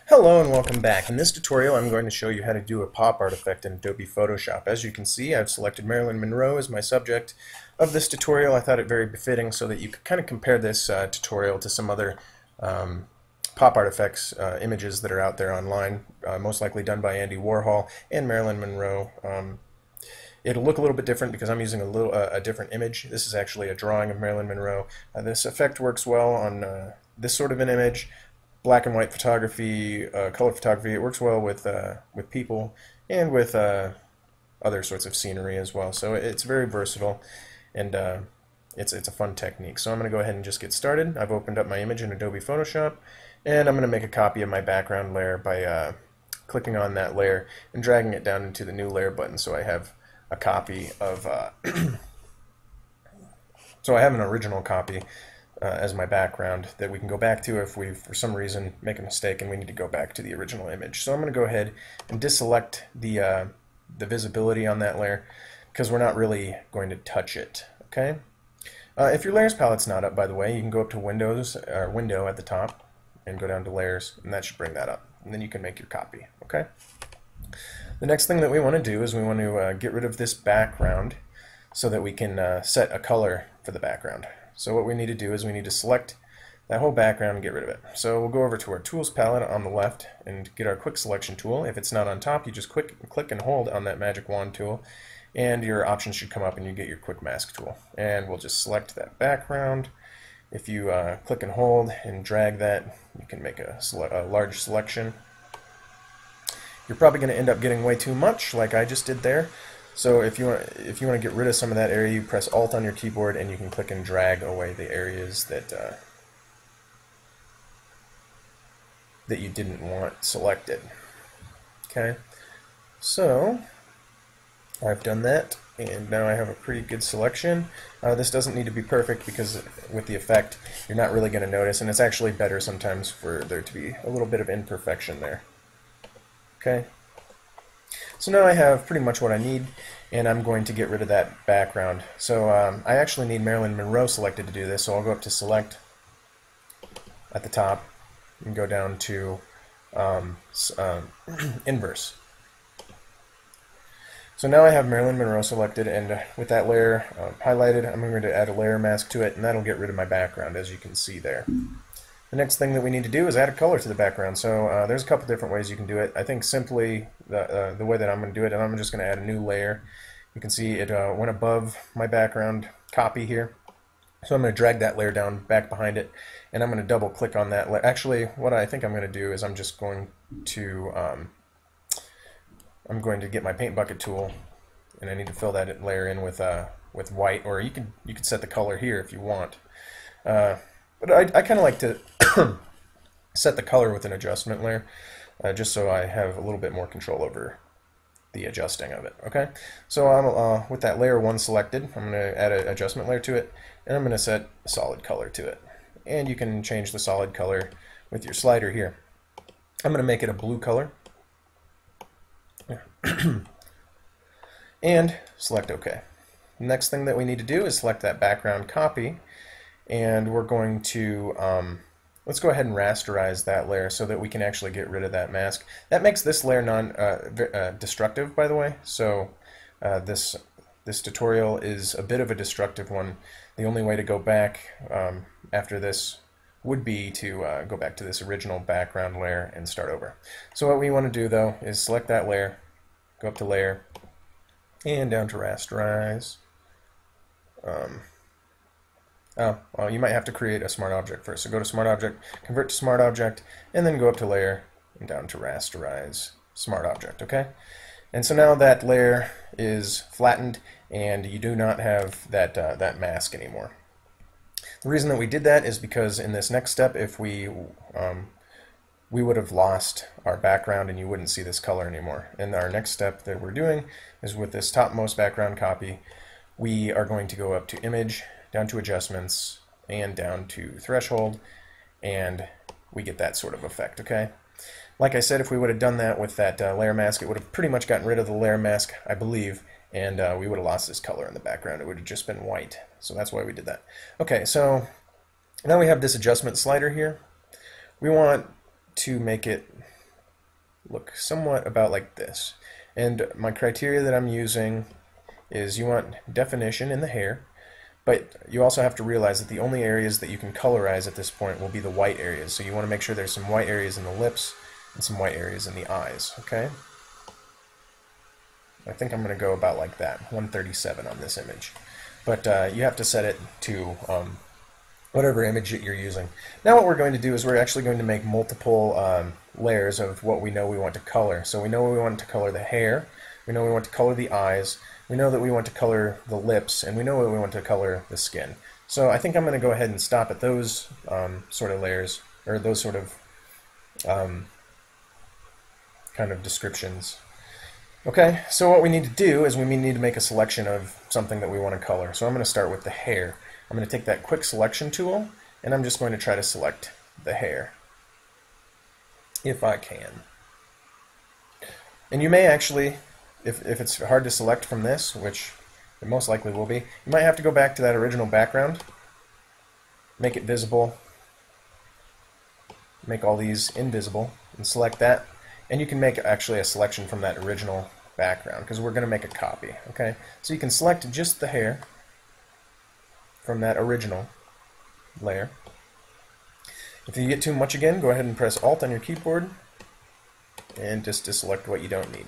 Hello and welcome back. In this tutorial I'm going to show you how to do a pop art effect in Adobe Photoshop. As you can see, I've selected Marilyn Monroe as my subject of this tutorial. I thought it very befitting so that you could kind of compare this tutorial to some other pop art effects images that are out there online, most likely done by Andy Warhol and Marilyn Monroe. It'll look a little bit different because I'm using a different image. This is actually a drawing of Marilyn Monroe. This effect works well on this sort of an image. Black and white photography, color photography. It works well with people and with other sorts of scenery as well. So it's very versatile, and it's a fun technique. So I'm going to go ahead and just get started. I've opened up my image in Adobe Photoshop, and I'm going to make a copy of my background layer by clicking on that layer and dragging it down into the new layer button. So I have a copy of so I have an original copy as my background that we can go back to if we, for some reason, make a mistake and we need to go back to the original image. So I'm going to go ahead and deselect the visibility on that layer because we're not really going to touch it. Okay. If your layers palette's not up, by the way, you can go up to Windows or Window at the top and go down to Layers, and that should bring that up. And then you can make your copy. Okay. The next thing that we want to do is we want to get rid of this background so that we can set a color for the background. So what we need to do is we need to select that whole background and get rid of it. So we'll go over to our Tools palette on the left and get our Quick Selection tool. If it's not on top, you just click and hold on that magic wand tool, and your options should come up and you get your Quick Mask tool. And we'll just select that background. If you click and hold and drag that, you can make a large selection. You're probably going to end up getting way too much, like I just did there. So if you want to get rid of some of that area, you press Alt on your keyboard and you can click and drag away the areas that that you didn't want selected. Okay, so I've done that, and now I have a pretty good selection. This doesn't need to be perfect because with the effect, you're not really going to notice, and it's actually better sometimes for there to be a little bit of imperfection there. Okay. So now I have pretty much what I need, and I'm going to get rid of that background. So I actually need Marilyn Monroe selected to do this, so I'll go up to Select at the top and go down to Inverse. So now I have Marilyn Monroe selected, and with that layer highlighted, I'm going to add a layer mask to it, and that'll get rid of my background, as you can see there. The next thing that we need to do is add a color to the background. So there's a couple different ways you can do it. I think simply the way that I'm going to do it, and I'm just going to add a new layer. You can see it went above my background copy here. So I'm going to drag that layer down back behind it, and I'm going to double click on that layer. Actually, what I think I'm going to do is I'm just going to get my paint bucket tool, and I need to fill that layer in with white, or you could set the color here if you want. But I kind of like to set the color with an adjustment layer, just so I have a little bit more control over the adjusting of it. Okay, so I'm with that layer 1 selected, I'm going to add an adjustment layer to it, and I'm going to set a solid color to it. And you can change the solid color with your slider here. I'm going to make it a blue color, and select OK. Next thing that we need to do is select that background copy, and we're going to let's go ahead and rasterize that layer so that we can actually get rid of that mask. That makes this layer non-destructive, by the way. So this tutorial is a bit of a destructive one. The only way to go back after this would be to go back to this original background layer and start over. So what we want to do, though, is select that layer, go up to Layer, and down to Rasterize. Well, you might have to create a smart object first. So go to Smart Object, convert to Smart Object, and then go up to Layer and down to Rasterize Smart Object. Okay, and so now that layer is flattened, and you do not have that mask anymore. The reason that we did that is because in this next step, if we would have lost our background and you wouldn't see this color anymore. And our next step that we're doing is with this topmost background copy, we are going to go up to Image, down to Adjustments, and down to Threshold, and we get that sort of effect. Okay. Like I said, if we would have done that with that layer mask, it would have pretty much gotten rid of the layer mask, I believe, and we would have lost this color in the background. It would have just been white. So that's why we did that. Okay, so now we have this adjustment slider here. We want to make it look somewhat about like this. And my criteria that I'm using is you want definition in the hair, but you also have to realize that the only areas that you can colorize at this point will be the white areas. So you want to make sure there's some white areas in the lips and some white areas in the eyes, okay? I think I'm going to go about like that, 137 on this image. But you have to set it to whatever image that you're using. Now what we're going to do is we're actually going to make multiple layers of what we know we want to color. So we know we want to color the hair, we know we want to color the eyes, we know that we want to color the lips, and we know that we want to color the skin. So I think I'm going to go ahead and stop at those sort of layers, or those sort of kind of descriptions. Okay, so what we need to do is we need to make a selection of something that we want to color. So I'm going to start with the hair. I'm going to take that quick selection tool, and I'm just going to try to select the hair, if I can. And you may actually, if it's hard to select from this, which it most likely will be, you might have to go back to that original background, make it visible, make all these invisible, and select that. And you can make actually a selection from that original background, because we're going to make a copy. Okay, so you can select just the hair from that original layer. If you get too much again, go ahead and press Alt on your keyboard and just deselect what you don't need.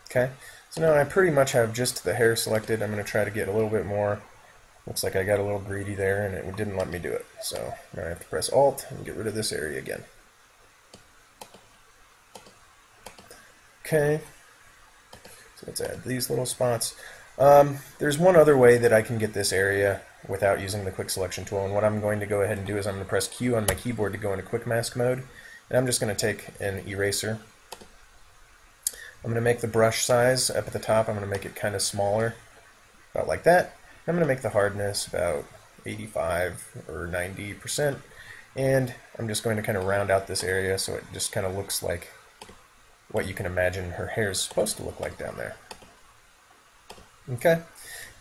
Okay, so now I pretty much have just the hair selected. I'm going to try to get a little bit more. Looks like I got a little greedy there and it didn't let me do it. So now I have to press Alt and get rid of this area again. Okay, so let's add these little spots. There's one other way that I can get this area without using the quick selection tool, and what I'm going to go ahead and do is I'm going to press Q on my keyboard to go into quick mask mode, and I'm just going to take an eraser. I'm going to make the brush size up at the top, I'm going to make it kind of smaller, about like that. I'm going to make the hardness about 85 or 90%, and I'm just going to kind of round out this area so it just kind of looks like what you can imagine her hair is supposed to look like down there. Okay,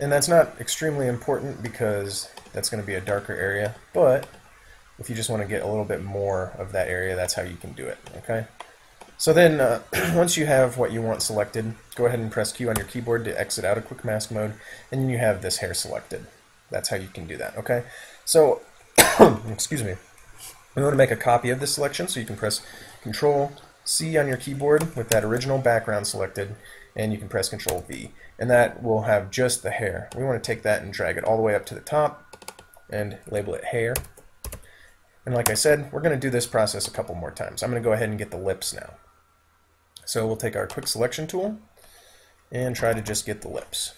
and that's not extremely important because that's going to be a darker area, but if you just want to get a little bit more of that area, that's how you can do it. Okay, so then once you have what you want selected, go ahead and press Q on your keyboard to exit out of quick mask mode, and then you have this hair selected. That's how you can do that. Okay, so excuse me, we want to make a copy of this selection, so you can press Control C on your keyboard with that original background selected, and you can press Control V, and that will have just the hair. We want to take that and drag it all the way up to the top and label it hair. And like I said, we're going to do this process a couple more times. I'm going to go ahead and get the lips now. So we'll take our quick selection tool and try to just get the lips.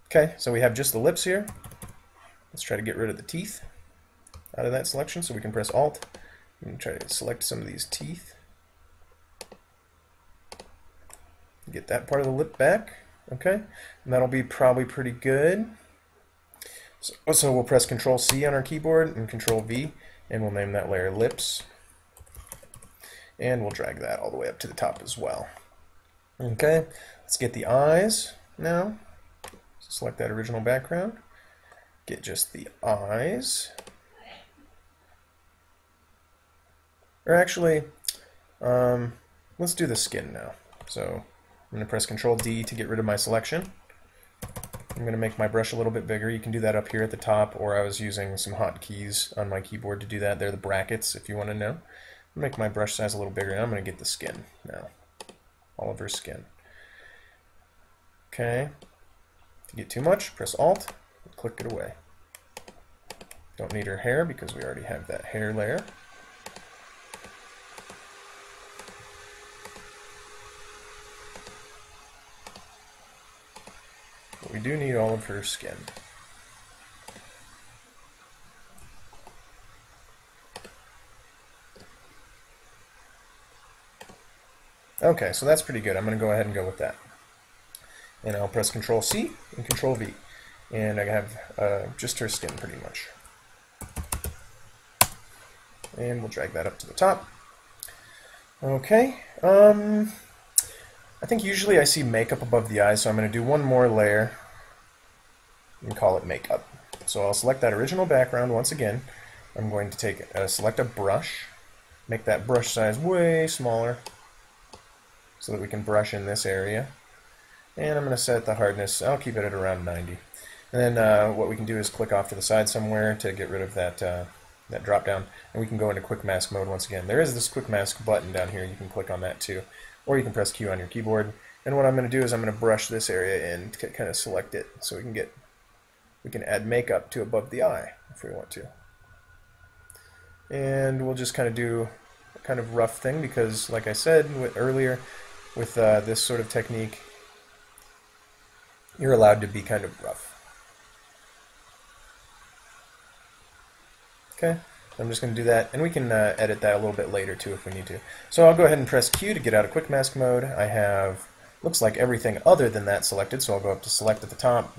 Okay, so we have just the lips here. Let's try to get rid of the teeth out of that selection, so we can press Alt and try to select some of these teeth. Get that part of the lip back. Okay, and that'll be probably pretty good. So we'll press Control C on our keyboard and Control V, and we'll name that layer lips. And we'll drag that all the way up to the top as well. Okay, let's get the eyes now. Select that original background. Get just the eyes. Or actually, let's do the skin now. So I'm going to press Control D to get rid of my selection. I'm going to make my brush a little bit bigger. You can do that up here at the top, or I was using some hotkeys on my keyboard to do that. They're the brackets if you want to know. Make my brush size a little bigger, and I'm going to get the skin now. All of her skin. Okay. If you get too much, press Alt, and click it away. Don't need her hair because we already have that hair layer. But we do need all of her skin. Okay, so that's pretty good. I'm going to go ahead and go with that. And I'll press Control C and Control V. And I have just her skin pretty much. And we'll drag that up to the top. Okay. I think usually I see makeup above the eyes, so I'm going to do one more layer and call it makeup. So I'll select that original background once again. I'm going to select a brush, make that brush size way smaller so that we can brush in this area. And I'm going to set the hardness, I'll keep it at around 90. And then what we can do is click off to the side somewhere to get rid of that, that drop down, and we can go into quick mask mode once again. There is this quick mask button down here, you can click on that too. Or you can press Q on your keyboard. And what I'm going to do is I'm going to brush this area in to kind of select it so we can add makeup to above the eye if we want to. And we'll just kind of do a kind of rough thing because, like I said earlier, with this sort of technique, you're allowed to be kind of rough. Okay, I'm just going to do that, and we can edit that a little bit later too if we need to. So I'll go ahead and press Q to get out of quick mask mode. I have, looks like everything other than that selected, so I'll go up to select at the top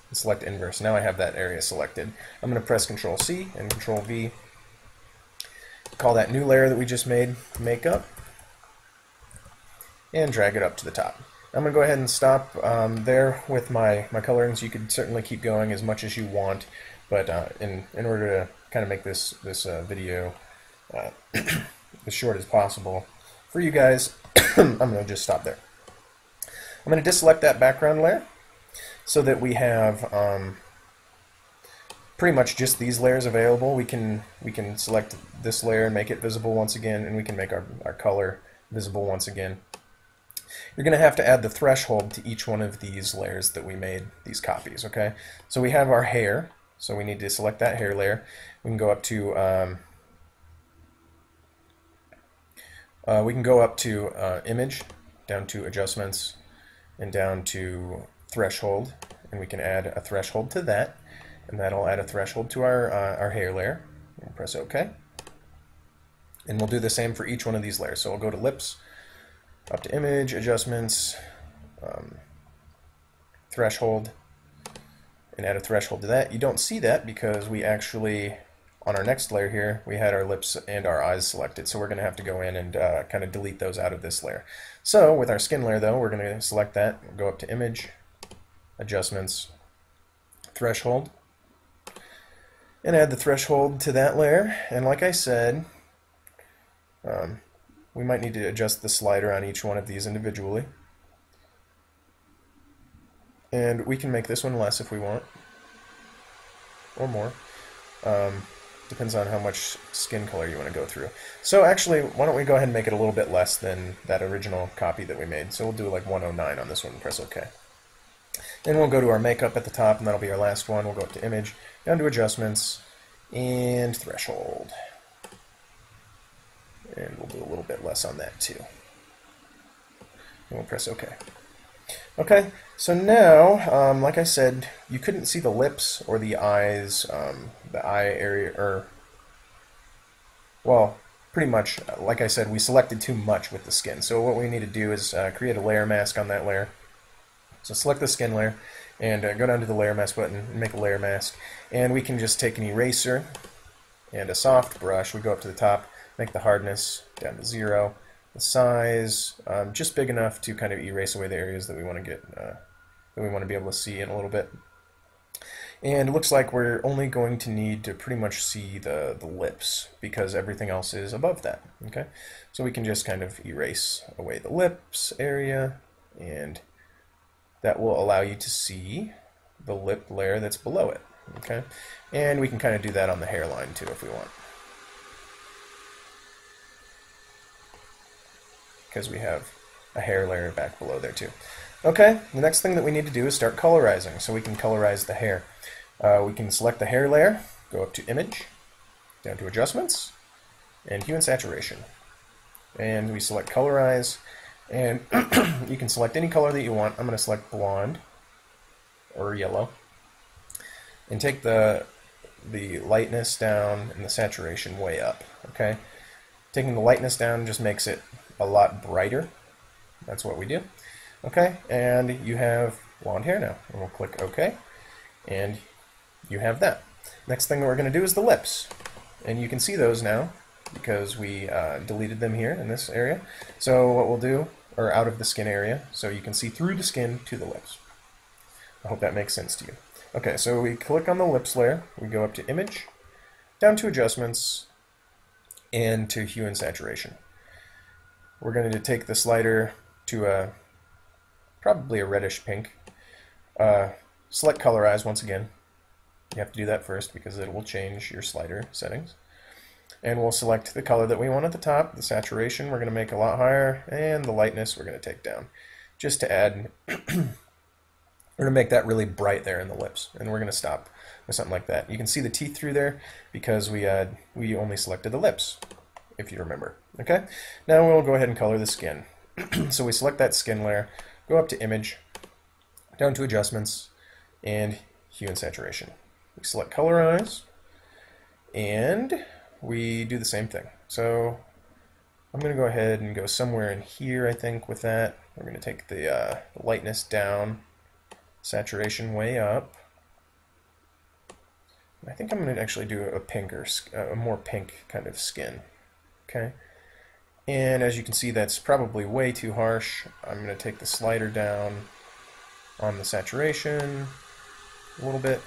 and select inverse. Now I have that area selected. I'm going to press Control C and Control V. Call that new layer that we just made makeup, and drag it up to the top. I'm going to go ahead and stop there with my colorings. You could certainly keep going as much as you want, but in order to kind of make this video as short as possible for you guys, I'm going to just stop there. I'm going to deselect that background layer so that we have pretty much just these layers available. We can select this layer and make it visible once again, and we can make our color visible once again. You're going to have to add the threshold to each one of these layers that we made, these copies, okay? So we have our hair, so we need to select that hair layer. We can go up to image, down to adjustments, and down to threshold, and we can add a threshold to that, and that'll add a threshold to our hair layer. We'll press OK, and we'll do the same for each one of these layers. So we'll go to lips, up to image, adjustments, threshold, and add a threshold to that. You don't see that because we actually, on our next layer here, we had our lips and our eyes selected, so we're going to have to go in and kind of delete those out of this layer. So with our skin layer though, we're going to select that, we'll go up to image, adjustments, threshold, and add the threshold to that layer. And like I said, we might need to adjust the slider on each one of these individually. And we can make this one less if we want, or more. Depends on how much skin color you want to go through. So actually, why don't we go ahead and make it a little bit less than that original copy that we made. So we'll do like 109 on this one and press OK. Then we'll go to our makeup at the top, and that'll be our last one. We'll go up to image, down to adjustments, and threshold. And we'll do a little bit less on that too. And we'll press OK. Okay, so now, like I said, you couldn't see the lips or the eyes, the eye area, or, well, pretty much, like I said, we selected too much with the skin. So what we need to do is create a layer mask on that layer. So select the skin layer, and go down to the layer mask button and make a layer mask. And we can just take an eraser and a soft brush. We go up to the top, make the hardness down to 0. The size just big enough to kind of erase away the areas that we want to get, that we want to be able to see in a little bit. And it looks like we're only going to need to pretty much see the lips because everything else is above that. Okay, so we can just kind of erase away the lips area, and that will allow you to see the lip layer that's below it. Okay, and we can kind of do that on the hairline too if we want, because we have a hair layer back below there too. Okay, the next thing that we need to do is start colorizing, so we can colorize the hair. We can select the hair layer, go up to image, down to adjustments, and hue and saturation. And we select colorize, and you can select any color that you want. I'm going to select blonde or yellow, and take the lightness down and the saturation way up. Okay, taking the lightness down just makes it a lot brighter. That's what we do. Okay, and you have blonde hair now. And we'll click OK, and you have that. Next thing that we're going to do is the lips. And you can see those now because we deleted them here in this area. So what we'll do, or out of the skin area, so you can see through the skin to the lips. I hope that makes sense to you. Okay, so we click on the lips layer, we go up to Image, down to Adjustments, and to Hue and Saturation. We're going to take the slider to probably a reddish pink. Select Colorize once again. You have to do that first because it will change your slider settings. And we'll select the color that we want at the top. The saturation we're going to make a lot higher, and the lightness we're going to take down. Just to add, we're going to make that really bright there in the lips, and we're going to stop with something like that. You can see the teeth through there because we only selected the lips, if you remember. Okay, now we'll go ahead and color the skin. So we select that skin layer, go up to Image, down to Adjustments, and Hue and Saturation. We select Colorize, and we do the same thing. So I'm going to go ahead and go somewhere in here, I think, with that. We're going to take the lightness down, saturation way up. I think I'm going to actually do a more pink kind of skin. Okay. And as you can see, that's probably way too harsh. I'm going to take the slider down on the saturation a little bit,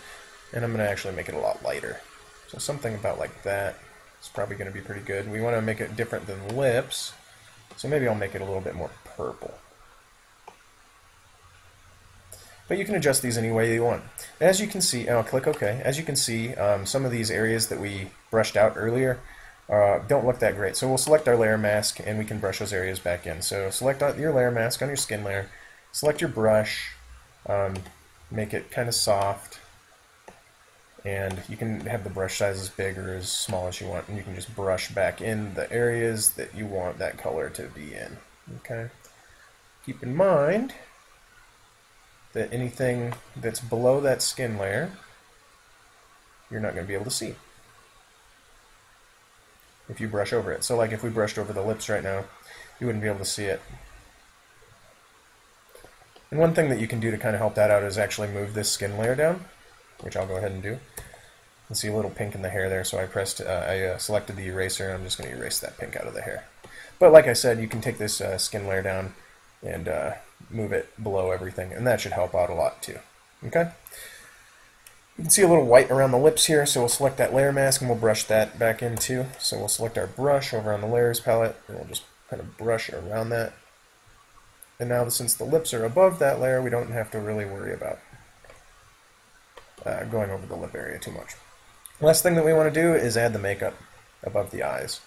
and I'm going to actually make it a lot lighter. So something about like that is probably going to be pretty good. We want to make it different than lips, so maybe I'll make it a little bit more purple. But you can adjust these any way you want. As you can see, and I'll click OK. As you can see, some of these areas that we brushed out earlier don't look that great. So we'll select our layer mask, and we can brush those areas back in. So select your layer mask on your skin layer, select your brush, make it kind of soft, and you can have the brush size as big or as small as you want, and you can just brush back in the areas that you want that color to be in. Okay. Keep in mind that anything that's below that skin layer, you're not going to be able to see if you brush over it. So like if we brushed over the lips right now, you wouldn't be able to see it. And one thing that you can do to kind of help that out is actually move this skin layer down, which I'll go ahead and do. You can see a little pink in the hair there, so I selected the eraser, and I'm just going to erase that pink out of the hair. But like I said, you can take this skin layer down and move it below everything, and that should help out a lot too. Okay? You can see a little white around the lips here, so we'll select that layer mask and we'll brush that back in too. So we'll select our brush over on the layers palette, and we'll just kind of brush around that. And now since the lips are above that layer, we don't have to really worry about going over the lip area too much. Last thing that we want to do is add the makeup above the eyes.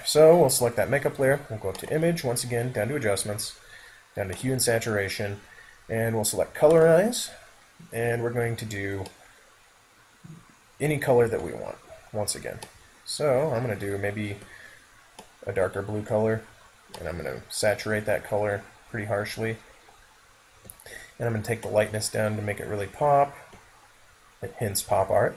So we'll select that makeup layer, we'll go up to Image, once again, down to Adjustments, down to Hue and Saturation, and we'll select Colorize, and we're going to do any color that we want, once again. So I'm going to do maybe a darker blue color, and I'm going to saturate that color pretty harshly. And I'm going to take the lightness down to make it really pop, hence pop art.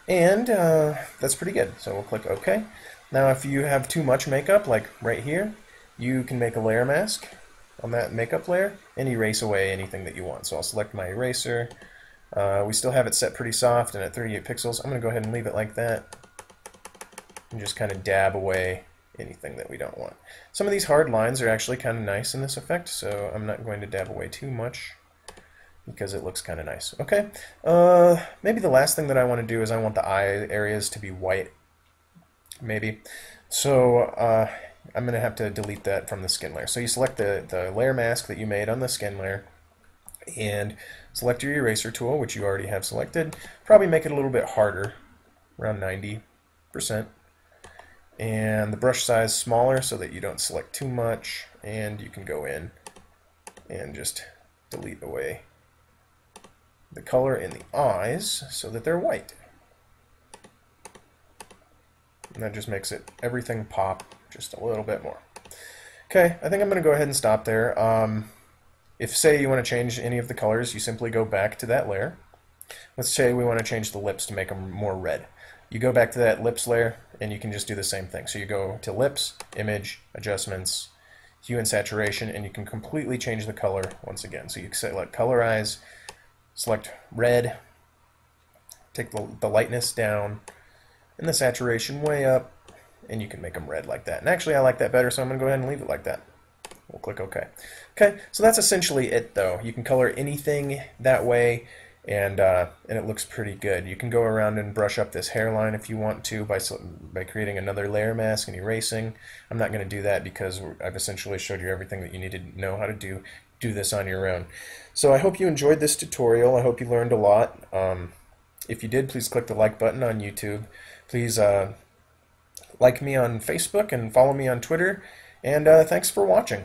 And that's pretty good. So we'll click OK. Now if you have too much makeup, like right here, you can make a layer mask on that makeup layer and erase away anything that you want. So I'll select my eraser. We still have it set pretty soft and at 38 pixels. I'm going to go ahead and leave it like that and just kind of dab away anything that we don't want. Some of these hard lines are actually kind of nice in this effect, so I'm not going to dab away too much because it looks kind of nice. Okay, maybe the last thing that I want to do is I want the eye areas to be white, maybe. So I'm going to have to delete that from the skin layer. So you select the layer mask that you made on the skin layer and select your eraser tool, which you already have selected. Probably make it a little bit harder, around 90%. And the brush size smaller so that you don't select too much, and you can go in and just delete away the color in the eyes so that they're white. And that just makes everything pop just a little bit more. Okay, I think I'm going to go ahead and stop there. If, say, you want to change any of the colors, you simply go back to that layer. Let's say we want to change the lips to make them more red. You go back to that lips layer, and you can just do the same thing. So you go to Lips, Image, Adjustments, Hue and Saturation, and you can completely change the color once again. So you select Colorize, select Red, take the lightness down, and the saturation way up, and you can make them red like that. And actually I like that better, so I'm going to go ahead and leave it like that. We'll click OK. Okay, so that's essentially it though. You can color anything that way, and it looks pretty good. You can go around and brush up this hairline if you want to by creating another layer mask and erasing. I'm not going to do that because I've essentially showed you everything that you need to know how to do this on your own. So I hope you enjoyed this tutorial. I hope you learned a lot. If you did, please click the like button on YouTube. Please like me on Facebook and follow me on Twitter. And thanks for watching.